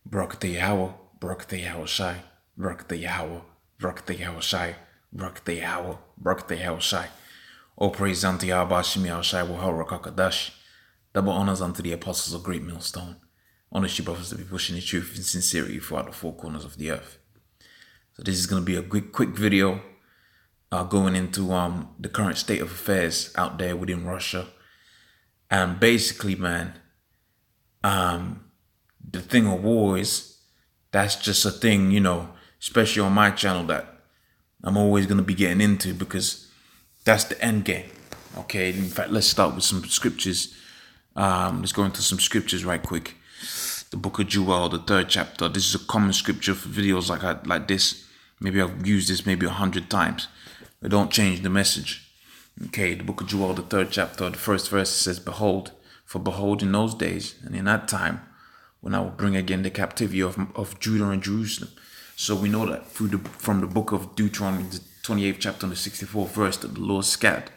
Barak the Yahweh, Barak the Yahweh Shai, Barak the Yahweh, Barak the Yahweh Shai, Barak the Yahweh, Barak the Yahweh Shai. All praise unto Yahweh Shemi Al Shai Wahara Kakadash. Double honors unto the apostles of Great Millstone. Honest you brothers to be pushing the truth in sincerity throughout the four corners of the earth. So this is going to be a quick video going into the current state of affairs out there within Russia. And basically, man, the thing of war is, that's just a thing, especially on my channel that I'm always going to be getting into because that's the end game. Okay, in fact, let's start with some scriptures. Let's go into some scriptures right quick. The book of Joel, the 3rd chapter. This is a common scripture for videos like this. Maybe I've used this maybe 100 times. But don't change the message. Okay, the book of Joel, the 3rd chapter, the first verse says, Behold, for behold in those days, and in that time, when I will bring again the captivity of Judah and Jerusalem. So we know that from the book of Deuteronomy, the 28th chapter and the 64th verse, that the Lord scattered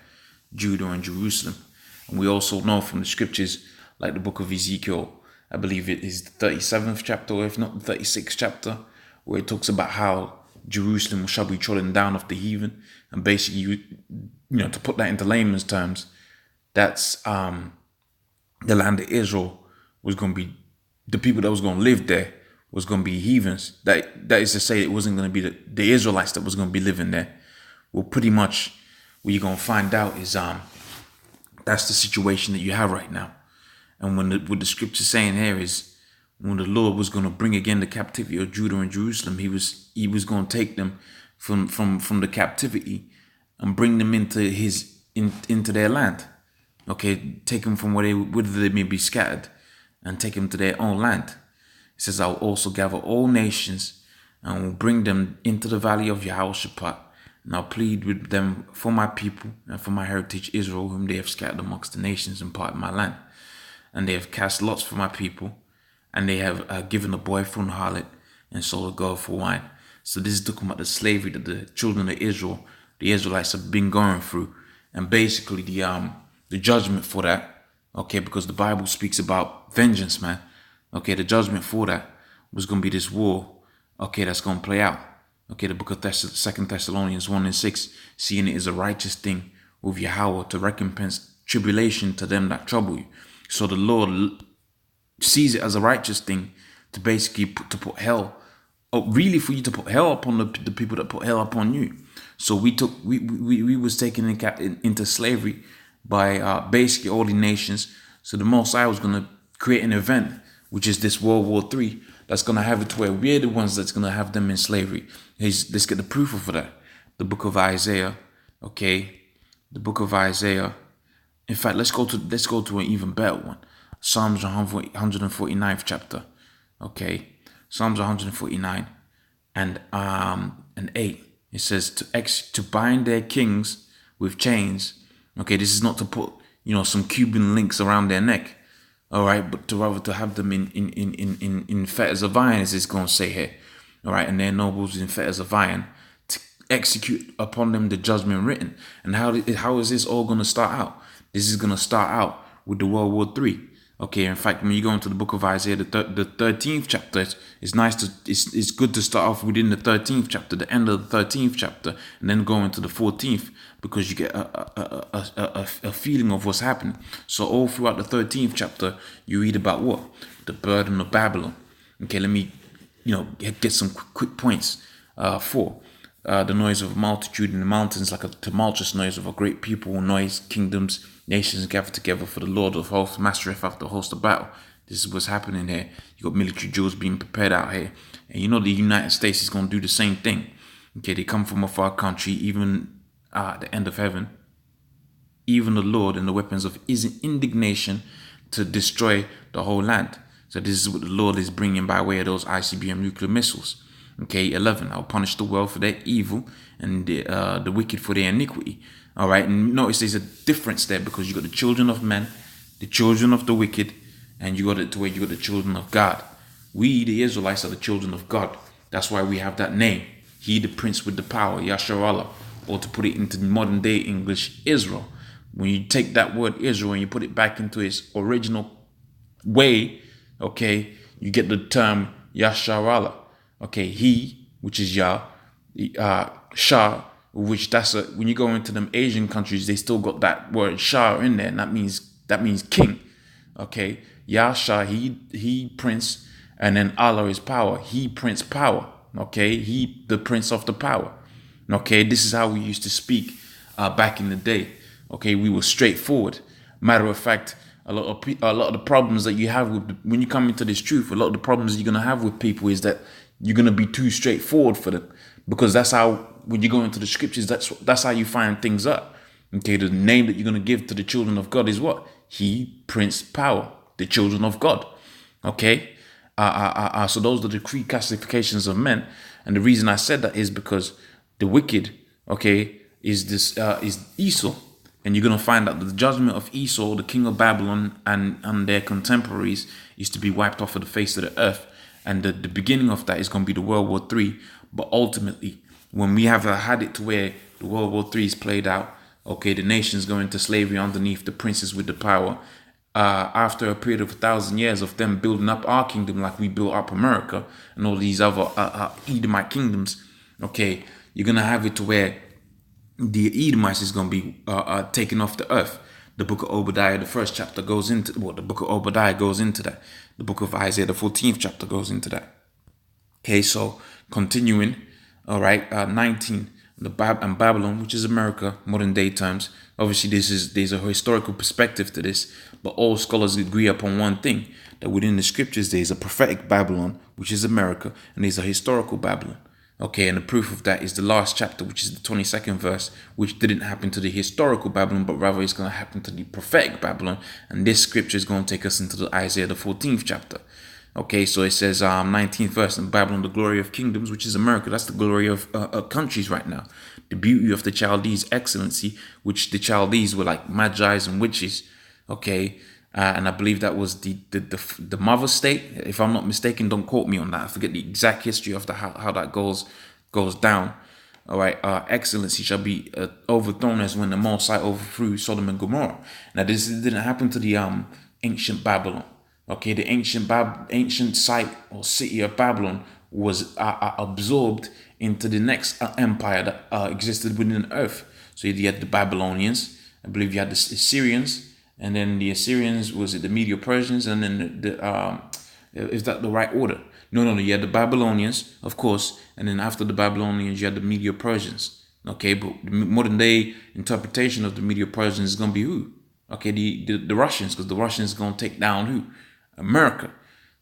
Judah and Jerusalem. And we also know from the scriptures, like the book of Ezekiel, I believe it is the 37th chapter, or if not the 36th chapter, where it talks about how Jerusalem shall be trodden down of the heathen. And basically, to put that into layman's terms, that's the land of Israel was going to be, the people that was going to live there was going to be heathens. That is to say, it wasn't going to be the Israelites that was going to be living there. Well, pretty much what you're going to find out is that's the situation that you have right now. And what the scripture saying here is, when the Lord was going to bring again the captivity of Judah and Jerusalem, he was going to take them from the captivity and bring them into their land. Okay, take them from whether they may be scattered, and take them to their own land. It says, I'll also gather all nations and will bring them into the valley of Jehoshaphat, and I'll plead with them for my people and for my heritage Israel, whom they have scattered amongst the nations and part of my land. And they have cast lots for my people, and they have given a boy for an harlot and sold a girl for wine. So this is talking about the slavery that the children of Israel, the Israelites, have been going through, and basically the judgment for that. Okay, because the Bible speaks about vengeance, man. Okay, the judgment for that was going to be this war. Okay, that's going to play out. Okay, the book of 2 Thessalonians 1:6, seeing it is a righteous thing with Yahweh to recompense tribulation to them that trouble you. So the Lord sees it as a righteous thing to basically put hell, really for you to put hell upon the people that put hell upon you. So we was taken into slavery by basically all the nations. So the Most High was going to create an event, which is this World War III, that's going to have it to where we're the ones that's going to have them in slavery. Let's get the proof of that. The book of Isaiah, okay? The book of Isaiah. In fact, let's go to an even better one. Psalms 149th chapter, okay? Psalms 149 and 8. It says to bind their kings with chains. Okay, this is not to put some Cuban links around their neck, all right, but to rather to have them in fetters of iron, as it's going to say here, all right, and their nobles in fetters of iron, to execute upon them the judgment written. And how is this all going to start out? This is going to start out with the World War III. Okay, in fact, when you go into the book of Isaiah, the 13th chapter, it's good to start off within the 13th chapter, the end of the 13th chapter, and then go into the 14th, because you get a feeling of what's happening. So all throughout the 13th chapter, you read about what? The burden of Babylon. Okay, let me, get some quick points. The noise of a multitude in the mountains, like a tumultuous noise of a great people, noise, kingdoms, nations gather together for the Lord of hosts, mastereth after the host of battle. This is what's happening here. You got military drills being prepared out here. And the United States is going to do the same thing. Okay, they come from a far country, even at the end of heaven. Even the Lord and the weapons of his indignation to destroy the whole land. So this is what the Lord is bringing by way of those ICBM nuclear missiles. Okay, 11, I'll punish the world for their evil and the wicked for their iniquity. All right, and notice there's a difference there, because you got the children of men, the children of the wicked, and you got it to where you got the children of God. We, the Israelites, are the children of God. That's why we have that name. He, the prince with the power, Yasharallah, or to put it into modern day English, Israel. When you take that word Israel and you put it back into its original way, okay, you get the term Yasharallah. Okay, he, which is Yah, Shah, which when you go into them Asian countries, they still got that word Shah in there, and that means king. Okay, Yah Shah, he prince, and then Allah is power. He prince power. Okay, he the prince of the power. Okay, this is how we used to speak back in the day. Okay, we were straightforward. Matter of fact, a lot of the problems that you have when you come into this truth, a lot of the problems you're gonna have with people is that you're gonna be too straightforward for them, because that's how when you go into the scriptures, that's how you find things up. Okay, the name that you're gonna give to the children of God is what? He, Prince, Power, the children of God. Okay, so those are the three classifications of men, and the reason I said that is because the wicked, okay, is Esau. And you're going to find out that the judgment of Esau, the king of Babylon, and their contemporaries is to be wiped off of the face of the earth. And the beginning of that is going to be the World War III. But ultimately, when we have had it to where the World War III is played out, okay, the nations go into slavery underneath the princes with the power. After a period of 1,000 years of them building up our kingdom like we built up America and all these other Edomite kingdoms, okay, you're going to have it to where the Edomites is going to be taken off the earth. The book of Obadiah, the first chapter goes into the book of Obadiah goes into that. The book of Isaiah, the 14th chapter goes into that. Okay, so continuing, all right, 19, and Babylon, which is America, modern day terms. Obviously, there's a historical perspective to this, but all scholars agree upon one thing, that within the scriptures there's a prophetic Babylon, which is America, and there's a historical Babylon. Okay, and the proof of that is the last chapter, which is the 22nd verse, which didn't happen to the historical Babylon, but rather it's going to happen to the prophetic Babylon. And this scripture is going to take us into the Isaiah, the 14th chapter. Okay, so it says 19th verse, in Babylon, the glory of kingdoms, which is America. That's the glory of countries right now. The beauty of the Chaldees, excellency, which the Chaldees were like magi's and witches. Okay, and I believe that was the mother state. If I'm not mistaken, don't quote me on that. I forget the exact history of how that goes down. All right, excellency shall be overthrown as when the Most High overthrew Sodom and Gomorrah. Now this didn't happen to the ancient Babylon. Okay, the ancient site or city of Babylon was absorbed into the next empire that existed within the earth. So you had the Babylonians, I believe you had the Assyrians, and then the Assyrians, was it the Medo-Persians, and then is that the right order? No, you had the Babylonians, of course, and then after the Babylonians, you had the Medo-Persians. Okay, but the modern day interpretation of the Medo-Persians is going to be who? Okay, the Russians, because the Russians are going to take down who? America.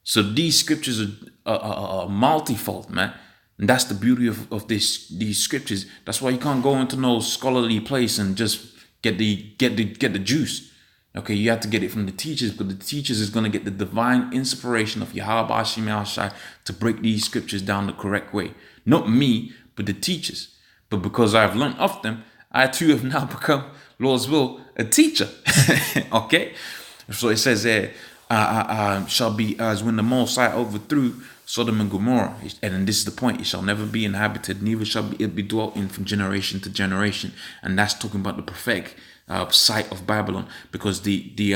So these scriptures are multifold, man. And that's the beauty of these scriptures. That's why you can't go into no scholarly place and just get the juice. Okay, you have to get it from the teachers, because the teachers is going to get the divine inspiration of Yahweh Hashem Shai to break these scriptures down the correct way. Not me, but the teachers. But because I've learned of them, I too have now become, Lord's will, a teacher. Okay, so it says there, shall be as when the Most High overthrew Sodom and Gomorrah, and then this is the point: it shall never be inhabited, neither shall it be dwelt in from generation to generation. And that's talking about the prophetic site of Babylon, because the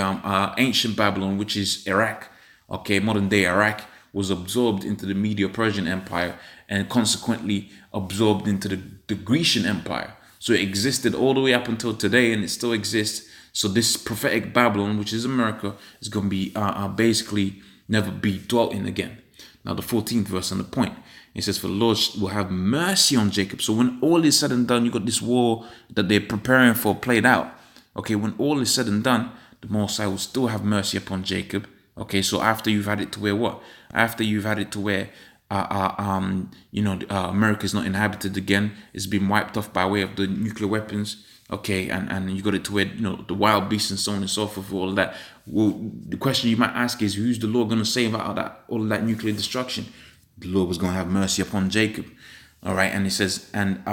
ancient Babylon, which is Iraq, okay, modern day Iraq, was absorbed into the Medo-Persian Empire and consequently absorbed into the Grecian Empire. So it existed all the way up until today, and it still exists. So this prophetic Babylon, which is America, is going to be basically never be dwelt in again. Now the 14th verse and the point, it says, for the Lord will have mercy on Jacob. So when all is said and done, you got this war that they're preparing for played out. Okay, when all is said and done, the Most High will still have mercy upon Jacob. Okay, so after you've had it to where what? After you've had it to where America is not inhabited again, it's been wiped off by way of the nuclear weapons. Okay, and you got it to where, the wild beasts and so on and so forth, all of that. Well, the question you might ask is, who's the Lord going to save out of all of that nuclear destruction? The Lord was going to have mercy upon Jacob. All right, and it says, and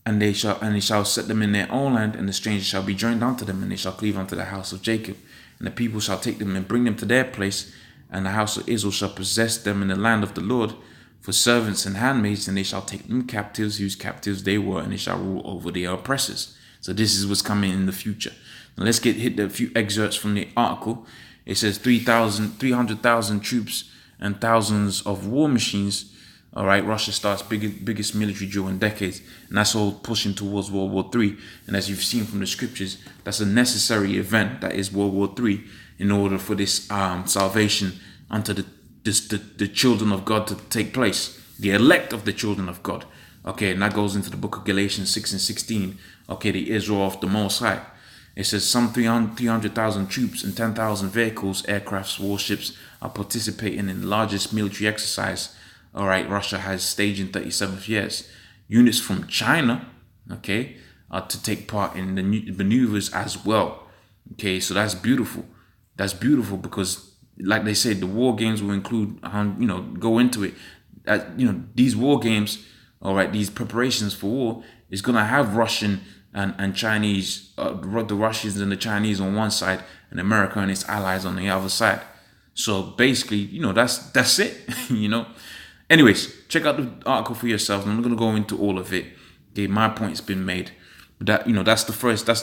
they shall set them in their own land, and the strangers shall be joined unto them, and they shall cleave unto the house of Jacob. And the people shall take them and bring them to their place, and the house of Israel shall possess them in the land of the Lord for servants and handmaids, and they shall take them captives, whose captives they were, and they shall rule over their oppressors. So this is what's coming in the future. Now let's hit a few excerpts from the article. It says 300,000 troops and thousands of war machines, all right, Russia starts biggest military drill in decades, and that's all pushing towards World War III. And as you've seen from the scriptures, that's a necessary event, that is World War III, in order for this salvation unto the children of God to take place, the elect of the children of God. Okay, and that goes into the book of Galatians 6 and 16. Okay, the Israel of the Most High. It says some 300,000 troops and 10,000 vehicles, aircrafts, warships are participating in the largest military exercise, all right, Russia has staged in 37th years. Units from China, okay, are to take part in the maneuvers as well. Okay, so that's beautiful. That's beautiful because, like they said, the war games will include, go into it. These war games, all right, these preparations for war is going to have Russian and Chinese, the Russians and the Chinese on one side, and America and its allies on the other side. So basically, that's it, Anyways, check out the article for yourselves. I'm not gonna go into all of it. Okay, my point's been made. But that's the first. That's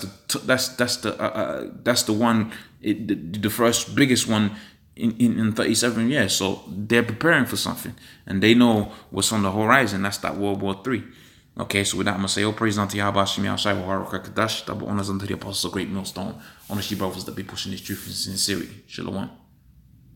the one. The first biggest one in 37 years. So they're preparing for something, and they know what's on the horizon. That's that World War III. Okay, so with that, I'm gonna say, all praise unto Yahweh Shemi Al-Shai wa Baruch HaKadosh, double honors unto the apostles of Great Millstone. Honestly, brothers that be pushing this truth in sincerity. Shalom.